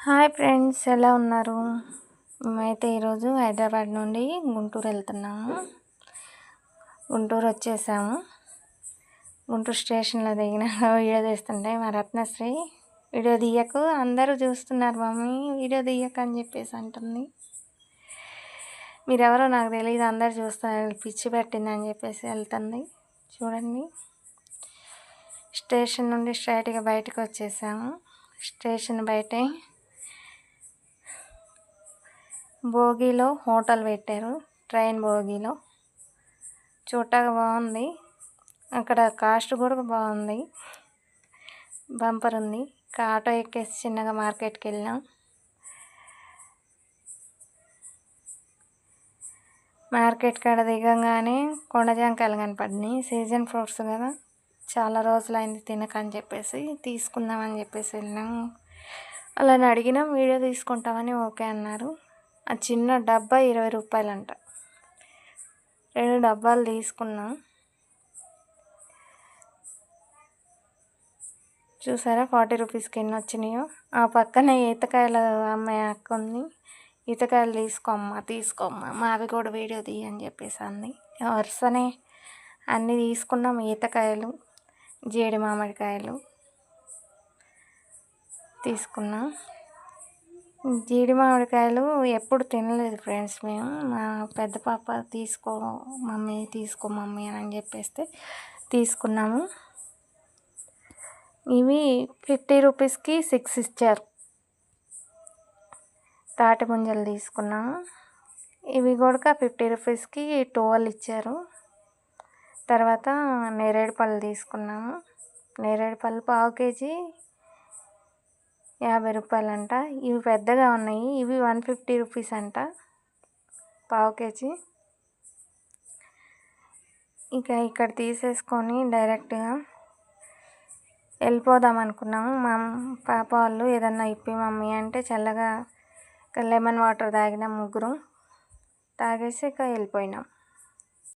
Hi friends, ఎలా ఉన్నారు? మేమైతే ఈరోజు హైదరాబాద్ నుండి గుంటూరు వెళ్తున్నాము. గుంటూరు వచ్చేసాము. గుంటూరు స్టేషన్లో దిగిన వీడియో తీస్తుంటే మా రత్నశ్రీ వీడియో తీయకు, అందరూ చూస్తున్నారు మమ్మీ వీడియో తీయకు అని చెప్పేసి అంటుంది. మీరెవరో నాకు తెలియదు, అందరు చూస్తున్నారు, పిచ్చి పెట్టిందని చెప్పేసి వెళ్తుంది. చూడండి, స్టేషన్ నుండి స్ట్రైట్గా బయటకు వచ్చేసాము. స్టేషన్ బయటే భోగిలో హోటల్ పెట్టారు, ట్రైన్ భోగిలో. చూడటానికి బాగుంది, అక్కడ కాస్ట్ కూడా బాగుంది, బంపర్ ఉంది. ఆటో ఎక్కేసి చిన్నగా మార్కెట్కి వెళ్ళాం. మార్కెట్ కాడ దిగంగానే కొండజాంకాయలు కనపడినాయి, సీజన్ ఫ్రూట్స్ కదా, చాలా రోజులైంది తినకని చెప్పేసి తీసుకుందామని చెప్పేసి వెళ్ళాం. వాళ్ళని అడిగినాం, వీడియో తీసుకుంటామని ఓకే అన్నారు. ఆ చిన్న డబ్బా 20 రూపాయలంట. 2 డబ్బాలు తీసుకున్నాం. చూసారా 40 రూపీస్కి ఎన్ని వచ్చినాయో. ఆ పక్కనే ఈతకాయలు అమ్మాయి అక్క ఉంది. ఈతకాయలు తీసుకోమ్మా మావి కూడా వీడియో తీయని చెప్పేసి అంది. వరుసనే అన్నీ తీసుకున్నాం. ఈతకాయలు, జేడి మామిడికాయలు తీసుకున్నాం. జీడి మామిడికాయలు ఎప్పుడు తినలేదు ఫ్రెండ్స్ మేము. మా పెద్ద పాప తీసుకో మమ్మీ అని చెప్పేస్తే తీసుకున్నాము. ఇవి 50 రూపీస్కి 6 ఇచ్చారు. తాటి ముంజలు తీసుకున్నాము. ఇవి కూడా 50 రూపీస్కి 12 ఇచ్చారు. తర్వాత నేరేడు పళ్ళు తీసుకున్నాము. నేరేడు పళ్ళు పావు కేజీ 50 రూపాయలంట. ఇవి పెద్దగా ఉన్నాయి, ఇవి 150 రూపీస్ అంట పావు కేజీ. ఇక ఇక్కడ తీసేసుకొని డైరెక్ట్గా వెళ్ళిపోదాం అనుకున్నాము. మా పాప వాళ్ళు ఏదన్నా ఇప్పి మమ్మీ అంటే చల్లగా లెమన్ వాటర్ తాగిన ముగ్గురు, తాగేసి ఇక వెళ్ళిపోయినాం.